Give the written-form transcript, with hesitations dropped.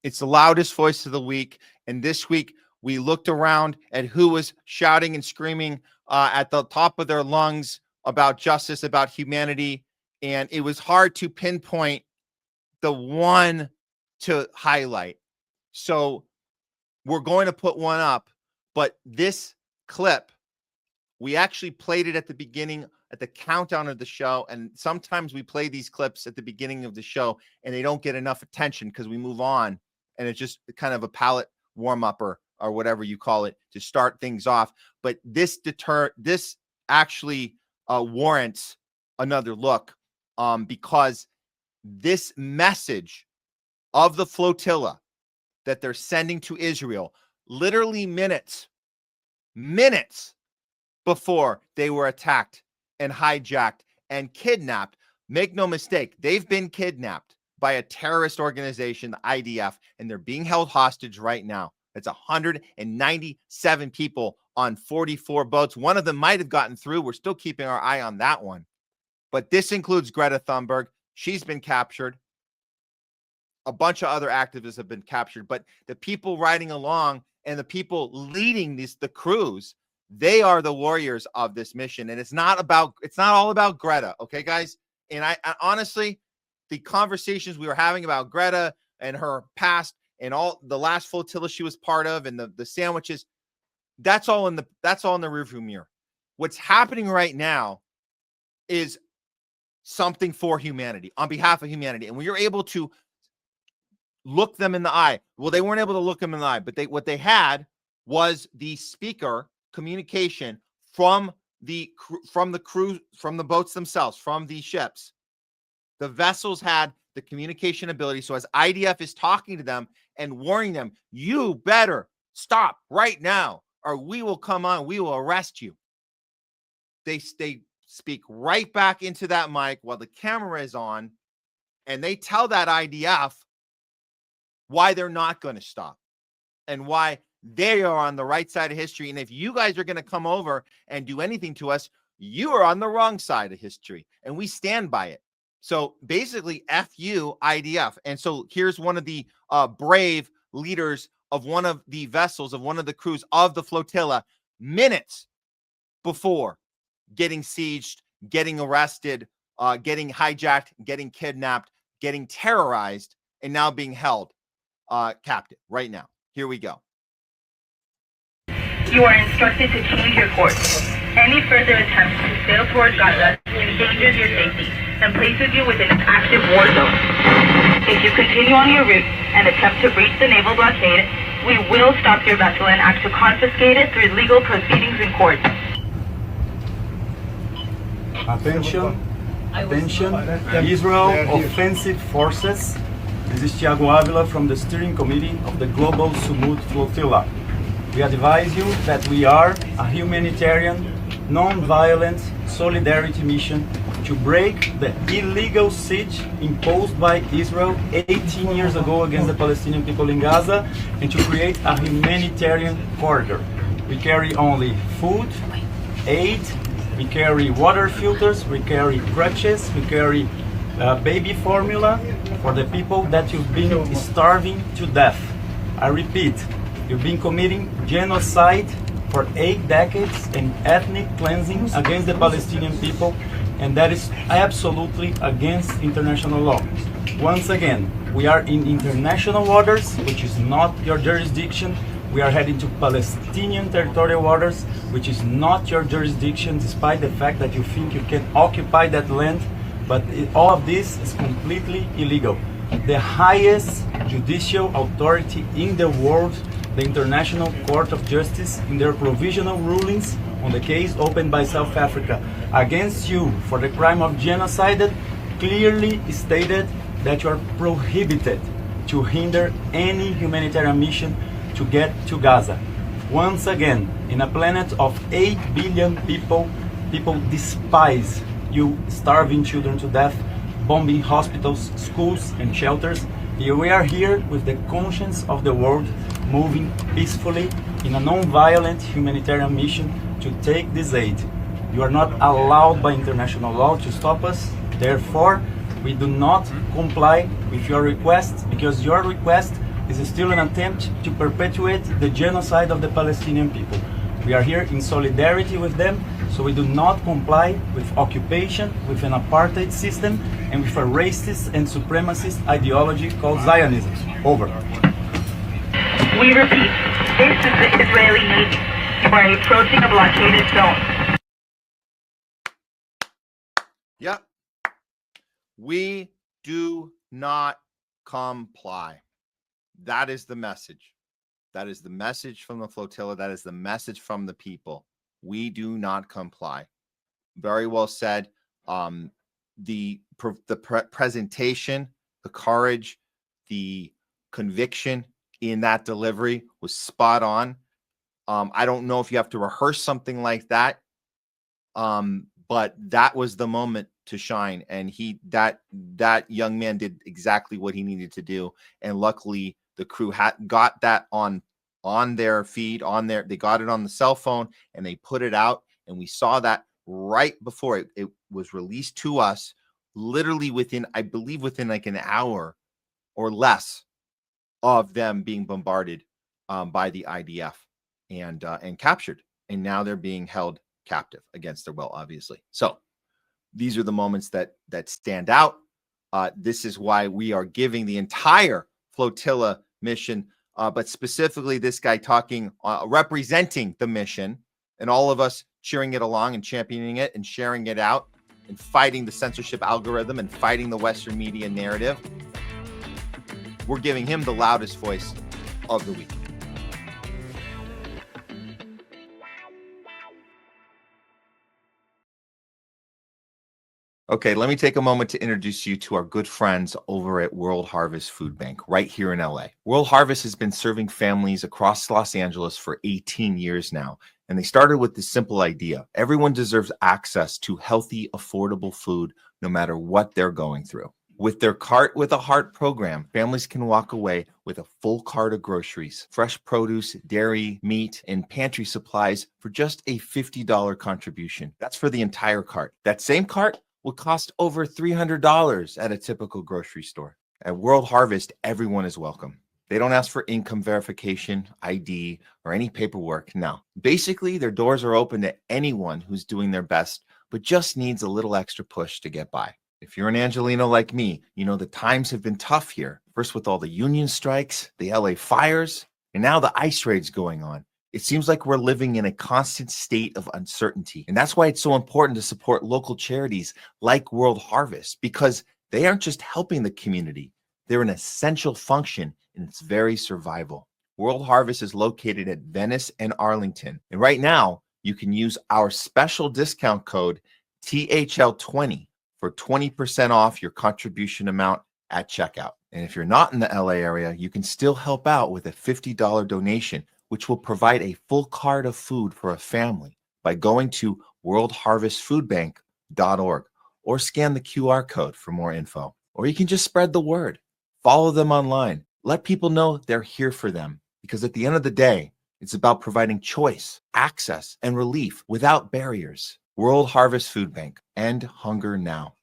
It's the loudest voice of the week. And this week, we looked around at who was shouting and screaming at the top of their lungs about justice, about humanity. And it was hard to pinpoint the one to highlight. So we're going to put one up, but this clip, we actually played it at the beginning, at the countdown of the show. And sometimes we play these clips at the beginning of the show and they don't get enough attention because we move on. And it's just kind of a palate warm-upper or whatever you call it to start things off. But this actually warrants another look because this message of the flotilla that they're sending to Israel literally minutes before they were attacked and hijacked and kidnapped. Make no mistake, they've been kidnapped by a terrorist organization, the IDF, and they're being held hostage right now. It's 197 people on 44 boats. One of them might have gotten through. We're still keeping our eye on that one. But this includes Greta Thunberg. She's been captured. A bunch of other activists have been captured. But the people riding along and the people leading the crews, they are the warriors of this mission. And it's not all about Greta. Okay, guys? And I honestly, the conversations we were having about Greta and her past and all the last flotilla she was part of and the sandwiches, that's all in the rearview mirror. What's happening right now is something for humanity, on behalf of humanity. And we were able to look them in the eye. Well, they weren't able to look them in the eye, but what they had was the speaker communication from the crew, from the boats themselves, from the ships. The vessels had the communication ability. So as IDF is talking to them and warning them, you better stop right now or we will come on, we will arrest you. They speak right back into that mic while the camera is on, and they tell that IDF why they're not going to stop and why they are on the right side of history. And if you guys are going to come over and do anything to us, you are on the wrong side of history, and we stand by it. So basically, F you, IDF. And so here's one of the brave leaders of one of the vessels, of one of the crews of the flotilla, minutes before getting sieged, getting arrested, getting hijacked, getting kidnapped, getting terrorized, and now being held captive right now. Here we go. You are instructed to change your course. Any further attempts to sail toward Gaza endangers your safety and places you within an active war zone. If you continue on your route and attempt to breach the naval blockade, we will stop your vessel and act to confiscate it through legal proceedings in court. Attention, Israel offensive forces. This is Thiago Avila from the steering committee of the Global Sumud Flotilla. We advise you that we are a humanitarian, non-violent solidarity mission to break the illegal siege imposed by Israel 18 years ago against the Palestinian people in Gaza and to create a humanitarian corridor. We carry only food, aid, we carry water filters, we carry crutches, we carry baby formula for the people that you've been starving to death. I repeat, you've been committing genocide for 8 decades and ethnic cleansing against the Palestinian people, and that is absolutely against international law. Once again, we are in international waters, which is not your jurisdiction. We are heading to Palestinian territorial waters, which is not your jurisdiction, despite the fact that you think you can occupy that land, but all of this is completely illegal. The highest judicial authority in the world, the International Court of Justice, in their provisional rulings on the case opened by South Africa against you for the crime of genocide, clearly stated that you are prohibited to hinder any humanitarian mission to get to Gaza. Once again, in a planet of 8 billion people, people despise you starving children to death, bombing hospitals, schools, and shelters. We are here with the conscience of the world, moving peacefully in a non-violent humanitarian mission to take this aid. You are not allowed by international law to stop us. Therefore, we do not comply with your request, because your request is still an attempt to perpetuate the genocide of the Palestinian people. We are here in solidarity with them, so we do not comply with occupation, with an apartheid system, and with a racist and supremacist ideology called Zionism. Over. We repeat, this is the Israeli Navy. You are approaching a blockaded zone. Yep. We do not comply. That is the message. That is the message from the flotilla. That is the message from the people. We do not comply. Very well said. The presentation, the courage, the conviction in that delivery was spot on. I don't know if you have to rehearse something like that, but that was the moment to shine. And that young man did exactly what he needed to do. And luckily, the crew got that on their feed, they got it on the cell phone, and they put it out. And we saw that right before it was released to us, literally within, I believe, within like an hour or less of them being bombarded by the IDF and captured. And now they're being held captive against their will, obviously. So these are the moments that stand out. This is why we are giving the entire flotilla mission, but specifically this guy talking, representing the mission, and all of us cheering it along and championing it and sharing it out and fighting the censorship algorithm and fighting the Western media narrative. We're giving him the loudest voice of the week. Okay, let me take a moment to introduce you to our good friends over at World Harvest Food Bank right here in LA. World Harvest has been serving families across Los Angeles for 18 years now, and they started with this simple idea. Everyone deserves access to healthy, affordable food no matter what they're going through. With their Cart with a Heart program, families can walk away with a full cart of groceries, fresh produce, dairy, meat, and pantry supplies for just a $50 contribution. That's for the entire cart. That same cart would cost over $300 at a typical grocery store. At World Harvest, everyone is welcome. They don't ask for income verification, ID, or any paperwork. No. Basically, their doors are open to anyone who's doing their best, but just needs a little extra push to get by. If you're an Angelino like me, you know the times have been tough here. First with all the union strikes, the LA fires, and now the ICE raids going on. It seems like we're living in a constant state of uncertainty. And that's why it's so important to support local charities like World Harvest, because they aren't just helping the community. They're an essential function in its very survival. World Harvest is located at Venice and Arlington. And right now, you can use our special discount code THL20 for 20% off your contribution amount at checkout. And if you're not in the LA area, you can still help out with a $50 donation, which will provide a full cart of food for a family by going to worldharvestfoodbank.org or scan the QR code for more info. Or you can just spread the word. Follow them online. Let people know they're here for them, because at the end of the day, it's about providing choice, access, and relief without barriers. World Harvest Food Bank. End hunger now.